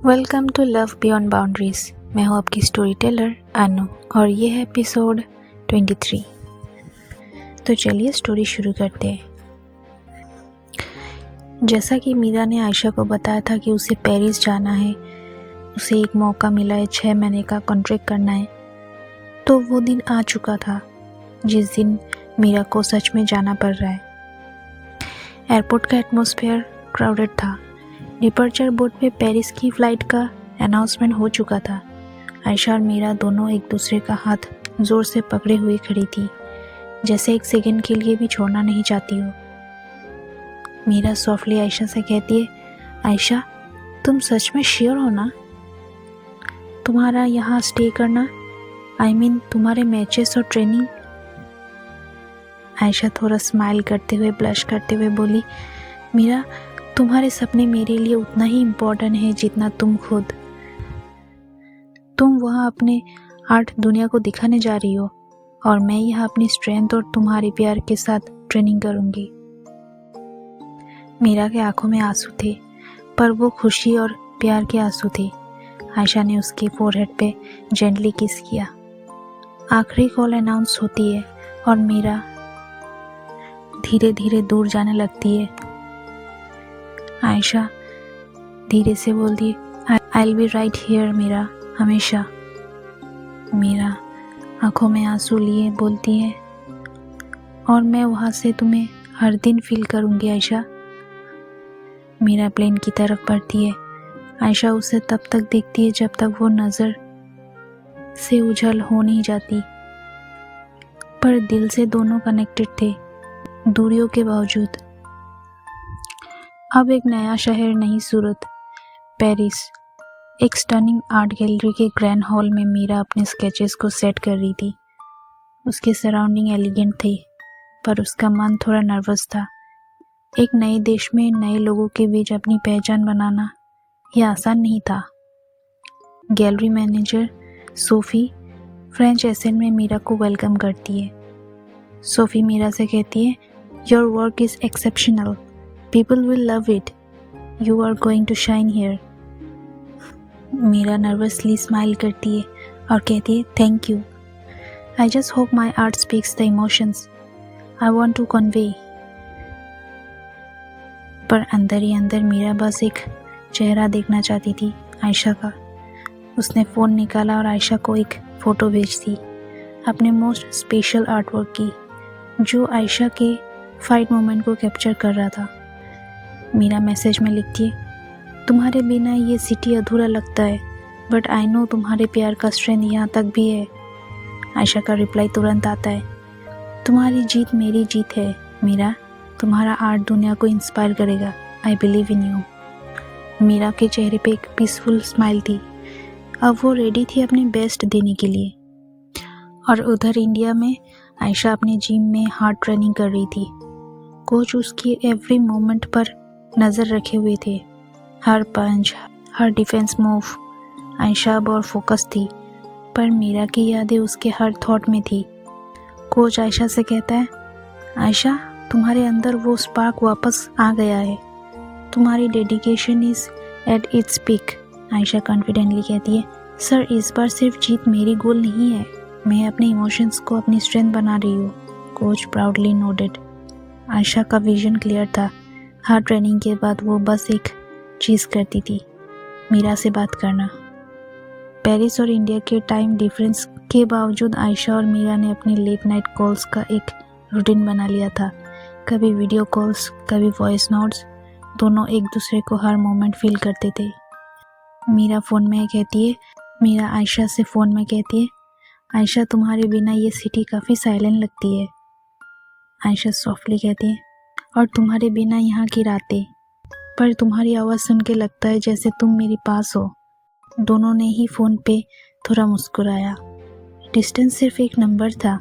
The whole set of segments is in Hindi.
Welcome to love beyond boundaries. मैं हूँ आपकी स्टोरी टेलर अनु और ये है एपिसोड 23। तो चलिए स्टोरी शुरू करते हैं। जैसा कि मीरा ने आयशा को बताया था कि उसे पेरिस जाना है, उसे एक मौका मिला है 6 महीने का कॉन्ट्रैक्ट करना है, तो वो दिन आ चुका था जिस दिन मीरा को सच में जाना पड़ रहा है। एयरपोर्ट का एटमॉस्फेयर क्राउडेड था। डिपर्चर बोर्ड पे पेरिस की फ़्लाइट का अनाउंसमेंट हो चुका था। आयशा और मीरा दोनों एक दूसरे का हाथ ज़ोर से पकड़े हुए खड़ी थी, जैसे एक सेकंड के लिए भी छोड़ना नहीं चाहती हो। मीरा सॉफ्टली आयशा से कहती है, आयशा तुम सच में श्योर हो ना तुम्हारा यहाँ स्टे करना? I mean, तुम्हारे मैचेस और ट्रेनिंग? आयशा थोड़ा स्माइल करते हुए ब्लश करते हुए बोली, मीरा तुम्हारे सपने मेरे लिए उतना ही इम्पोर्टेंट है जितना तुम खुद। तुम वहाँ अपने आर्ट दुनिया को दिखाने जा रही हो और मैं यहाँ अपनी स्ट्रेंथ और तुम्हारे प्यार के साथ ट्रेनिंग करूँगी। मीरा के आंखों में आंसू थे, पर वो खुशी और प्यार के आंसू थे। आयशा ने उसके फोरहेड पे जेंटली किस किया। आखिरी कॉल अनाउंस होती है और मीरा धीरे धीरे दूर जाने लगती है। आयशा धीरे से बोलती, I will be right here Meera, हमेशा। मीरा आंखों में आंसू लिए बोलती है, और मैं वहाँ से तुम्हें हर दिन फील करूँगी आयशा। मीरा प्लेन की तरफ बढ़ती है। आयशा उसे तब तक देखती है जब तक वो नज़र से उछल हो नहीं जाती, पर दिल से दोनों कनेक्टेड थे, दूरियों के बावजूद। अब एक नया शहर, नई सूरत, पेरिस। एक स्टनिंग आर्ट गैलरी के ग्रैंड हॉल में मीरा अपने स्केचेस को सेट कर रही थी। उसके सराउंडिंग एलिगेंट थे, पर उसका मन थोड़ा नर्वस था। एक नए देश में नए लोगों के बीच अपनी पहचान बनाना यह आसान नहीं था। Gallery manager Sophie French accent में मीरा को वेलकम करती है। सोफ़ी मीरा से कहती है, your work is exceptional, people will love it, you are going to shine here. Meera nervously smile करती है और कहती है, thank you, I just hope my art speaks the emotions I want to convey. पर अंदर ही अंदर मीरा बस एक चेहरा देखना चाहती थी, आयशा का। उसने फ़ोन निकाला और आयशा को एक फ़ोटो भेज दी, अपने मोस्ट स्पेशल आर्टवर्क की, जो आयशा के फाइट मोमेंट को कैप्चर कर रहा था। मीरा मैसेज में लिखती है, तुम्हारे बिना ये सिटी अधूरा लगता है, बट आई नो तुम्हारे प्यार का स्ट्रेंथ यहाँ तक भी है। आयशा का रिप्लाई तुरंत आता है, तुम्हारी जीत मेरी जीत है मीरा, तुम्हारा आर्ट दुनिया को इंस्पायर करेगा, I believe in you. Meera के चेहरे पे एक पीसफुल स्माइल थी। अब वो रेडी थी अपनी बेस्ट देने के लिए। और उधर इंडिया में आयशा अपने जिम में हार्ड ट्रेनिंग कर रही थी। कोच उसकी एवरी मोमेंट पर नज़र रखे हुए थे, हर पंच, हर डिफेंस मूव। आयशा अब और फोकस थी, पर मीरा की यादें उसके हर थॉट में थी। कोच आयशा से कहता है, आयशा तुम्हारे अंदर वो स्पार्क वापस आ गया है, तुम्हारी dedication is at its peak. Ayesha confidently कहती है, सर इस बार सिर्फ जीत मेरी गोल नहीं है, मैं अपने इमोशंस को अपनी स्ट्रेंथ बना रही हूँ। Coach proudly nodded. आयशा का विजन क्लियर था। हर ट्रेनिंग के बाद वो बस एक चीज़ करती थी, मीरा से बात करना। पेरिस और इंडिया के टाइम डिफरेंस के बावजूद आयशा और मीरा ने अपनी लेट नाइट कॉल्स का एक रूटीन बना लिया था। कभी वीडियो कॉल्स, कभी वॉइस नोट्स, दोनों एक दूसरे को हर मोमेंट फील करते थे। मीरा आयशा से फ़ोन में कहती है, आयशा तुम्हारे बिना ये सिटी काफ़ी साइलेंट लगती है। आयशा सॉफ्टली कहती है, और तुम्हारे बिना यहाँ की रातें, पर तुम्हारी आवाज़ सुन के लगता है जैसे तुम मेरे पास हो। दोनों ने ही फ़ोन पे थोड़ा मुस्कुराया। डिस्टेंस सिर्फ एक नंबर था,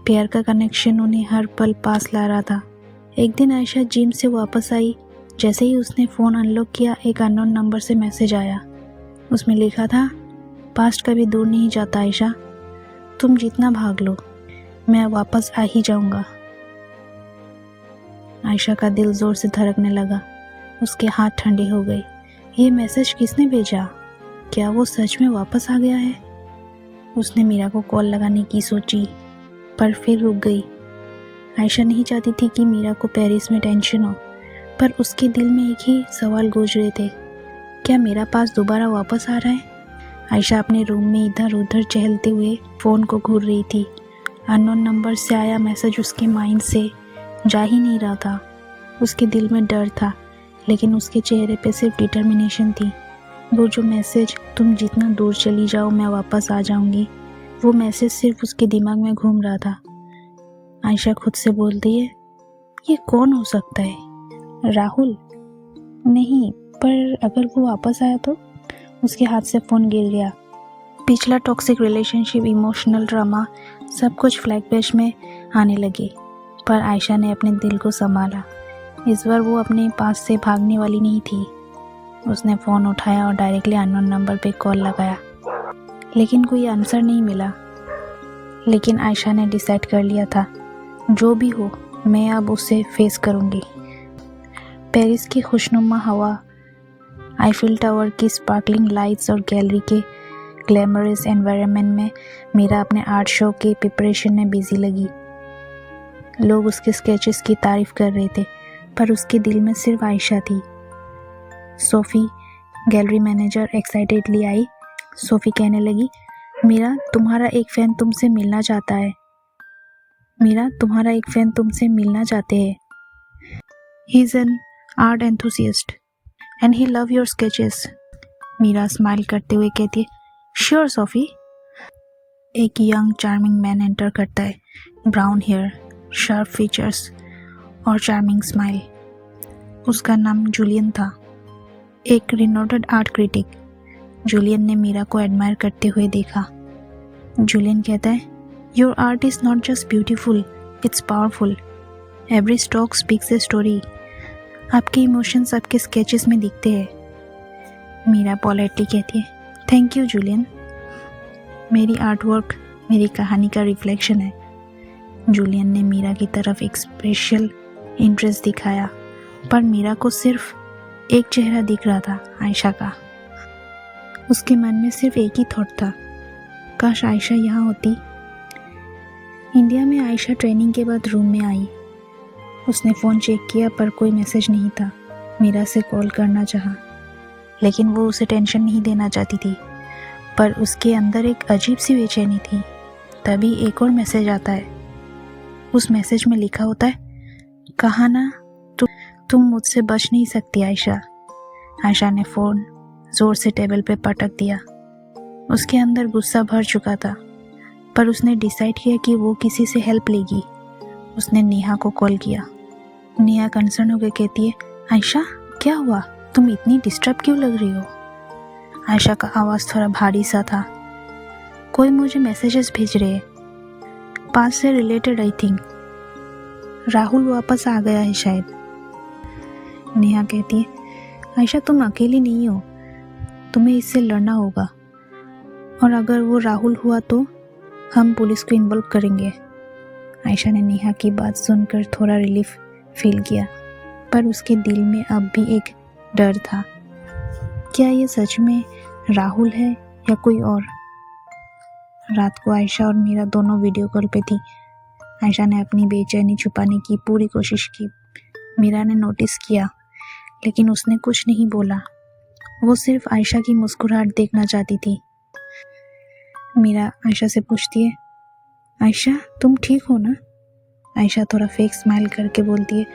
प्यार का कनेक्शन उन्हें हर पल पास ला रहा था। एक दिन आयशा जिम से वापस आई। जैसे ही उसने फ़ोन अनलॉक किया, एक अननोन नंबर से मैसेज आया। उसमें लिखा था, पास्ट कभी दूर नहीं जाता आयशा, तुम जितना भाग लो मैं वापस आ ही जाऊँगा। आयशा का दिल ज़ोर से धड़कने लगा। उसके हाथ ठंडे हो गए। ये मैसेज किसने भेजा? क्या वो सच में वापस आ गया है? उसने मीरा को कॉल लगाने की सोची, पर फिर रुक गई। आयशा नहीं चाहती थी कि मीरा को पेरिस में टेंशन हो, पर उसके दिल में एक ही सवाल गूंज रहे थे, क्या मेरा पास दोबारा वापस आ रहा है? आयशा अपने रूम में इधर उधर चहलते हुए फ़ोन को घूर रही थी। अननोन नंबर से आया मैसेज उसके माइंड से जा ही नहीं रहा था। उसके दिल में डर था, लेकिन उसके चेहरे पे सिर्फ डिटर्मिनेशन थी। वो जो मैसेज, तुम जितना दूर चली जाओ मैं वापस आ जाऊंगी, वो मैसेज सिर्फ उसके दिमाग में घूम रहा था। आयशा खुद से बोलती है, ये कौन हो सकता है? राहुल? नहीं, पर अगर वो वापस आया तो? उसके हाथ से फ़ोन गिर गया। पिछला टॉक्सिक रिलेशनशिप, इमोशनल ड्रामा, सब कुछ फ्लैशबैक में आने लगे। पर आयशा ने अपने दिल को संभाला। इस बार वो अपने पास से भागने वाली नहीं थी। उसने फ़ोन उठाया और डायरेक्टली अननोन नंबर पे कॉल लगाया, लेकिन कोई आंसर नहीं मिला। लेकिन आयशा ने डिसाइड कर लिया था, जो भी हो मैं अब उसे फेस करूँगी। पेरिस की खुशनुमा हवा, आईफिल टावर की स्पार्कलिंग लाइट्स और गैलरी के ग्लैमरस एनवायरनमेंट में मीरा अपने आर्ट शो के प्रिपरेशन में बिजी लगी। लोग उसके स्केचेस की तारीफ कर रहे थे, पर उसके दिल में सिर्फ आयशा थी। सोफ़ी, गैलरी मैनेजर, एक्साइटेडली आई। सोफ़ी कहने लगी, मीरा, तुम्हारा एक फ़ैन तुमसे मिलना चाहता है। मीरा, तुम्हारा एक फ़ैन तुमसे मिलना चाहते हैं। He is an art enthusiast and he love your sketches. Meera smile करते हुए कहती है, श्योर सोफ़ी। एक यंग चार्मिंग मैन एंटर करता है, ब्राउन हेयर, शार्प फीचर्स और चार्मिंग स्माइल। उसका नाम जूलियन था, एक रिनोटेड आर्ट क्रिटिक। जूलियन ने मीरा को एडमायर करते हुए देखा। जूलियन कहता है, your art is not just beautiful, it's powerful. Every stroke speaks a story. आपके इमोशंस आपके स्केचेस में दिखते हैं। मीरा पोलाइटली कहती है, थैंक यू जूलियन। मेरी आर्ट वर्क मेरी कहानी का रिफ्लेक्शन है। जूलियन ने मीरा की तरफ एक स्पेशल इंटरेस्ट दिखाया, पर मीरा को सिर्फ एक चेहरा दिख रहा था, आयशा का। उसके मन में सिर्फ एक ही थॉट था, काश आयशा यहाँ होती। इंडिया में आयशा ट्रेनिंग के बाद रूम में आई। उसने फ़ोन चेक किया, पर कोई मैसेज नहीं था। मीरा से कॉल करना चाहा, लेकिन वो उसे टेंशन नहीं देना चाहती थी, पर उसके अंदर एक अजीब सी बेचैनी थी। तभी एक और मैसेज आता है। उस मैसेज में लिखा होता है, कहा ना तुम मुझसे बच नहीं सकती आयशा। आयशा ने फ़ोन ज़ोर से टेबल पे पटक दिया। उसके अंदर गुस्सा भर चुका था, पर उसने डिसाइड किया कि वो किसी से हेल्प लेगी। उसने नेहा को कॉल किया। नेहा कंसर्न होकर कहती है, आयशा क्या हुआ, तुम इतनी डिस्टर्ब क्यों लग रही हो? आयशा का आवाज़ थोड़ा भारी सा था। कोई मुझे मैसेजेस भेज रहे हैं, पास से रिलेटेड आई थिंक। राहुल वापस आ गया है शायद। नेहा कहती है, आयशा तुम अकेली नहीं हो, तुम्हें इससे लड़ना होगा, और अगर वो राहुल हुआ तो हम पुलिस को इन्वॉल्व करेंगे। आयशा ने नेहा की बात सुनकर थोड़ा रिलीफ फील किया, पर उसके दिल में अब भी एक डर था। क्या ये सच में राहुल है या कोई और? रात को आयशा और मीरा दोनों वीडियो कॉल पे थी। आयशा ने अपनी बेचैनी छुपाने की पूरी कोशिश की। मीरा ने नोटिस किया, लेकिन उसने कुछ नहीं बोला। वो सिर्फ आयशा की मुस्कुराहट देखना चाहती थी। मीरा आयशा से पूछती है, आयशा तुम ठीक हो ना? आयशा थोड़ा फेक स्माइल करके बोलती है,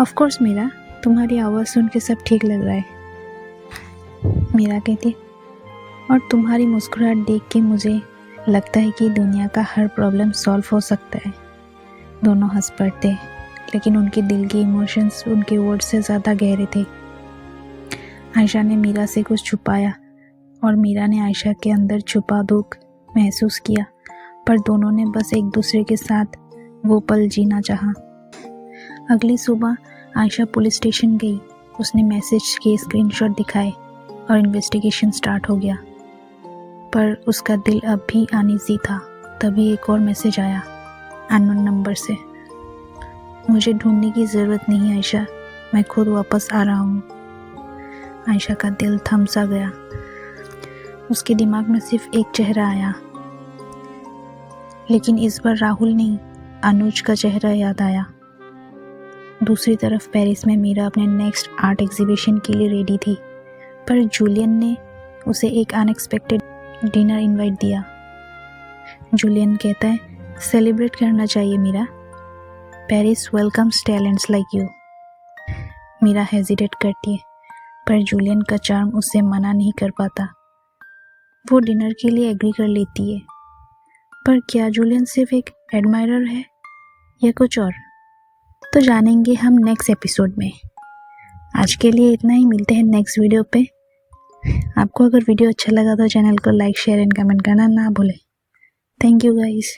ऑफ कोर्स मीरा, तुम्हारी आवाज़ सुन के सब ठीक लग रहा है। मीरा कहती है, और तुम्हारी मुस्कुराहट देख के मुझे लगता है कि दुनिया का हर प्रॉब्लम सॉल्व हो सकता है। दोनों हंस पड़ते, लेकिन उनके दिल के इमोशंस उनके वर्ड से ज़्यादा गहरे थे। आयशा ने मीरा से कुछ छुपाया, और मीरा ने आयशा के अंदर छुपा दुख महसूस किया, पर दोनों ने बस एक दूसरे के साथ वो पल जीना चाहा। अगली सुबह आयशा पुलिस स्टेशन गई। उसने मैसेज के स्क्रीनशॉट दिखाए और इन्वेस्टिगेशन स्टार्ट हो गया, पर उसका दिल अब भी अनईजी था। तभी एक और मैसेज आया अननोन नंबर से, मुझे ढूंढने की ज़रूरत नहीं आयशा, मैं खुद वापस आ रहा हूँ। आयशा का दिल थम सा गया। उसके दिमाग में सिर्फ एक चेहरा आया, लेकिन इस बार राहुल नहीं, अनुज का चेहरा याद आया। दूसरी तरफ पेरिस में मीरा अपने नेक्स्ट आर्ट एग्जीबिशन के लिए रेडी थी, पर जूलियन ने उसे एक अनएक्सपेक्टेड डिनर इनवाइट दिया। जूलियन कहता है, सेलिब्रेट करना चाहिए Meera, Paris welcomes talents like you. Meera hesitate करती है, पर जूलियन का चार्म उसे मना नहीं कर पाता। वो डिनर के लिए एग्री कर लेती है, पर क्या जूलियन सिर्फ एक एडमायरर है या कुछ और? तो जानेंगे हम नेक्स्ट एपिसोड में। आज के लिए इतना ही, मिलते हैं नेक्स्ट वीडियो पे। आपको अगर वीडियो अच्छा लगा तो चैनल को लाइक, शेयर एंड कमेंट करना ना भूलें। Thank you guys.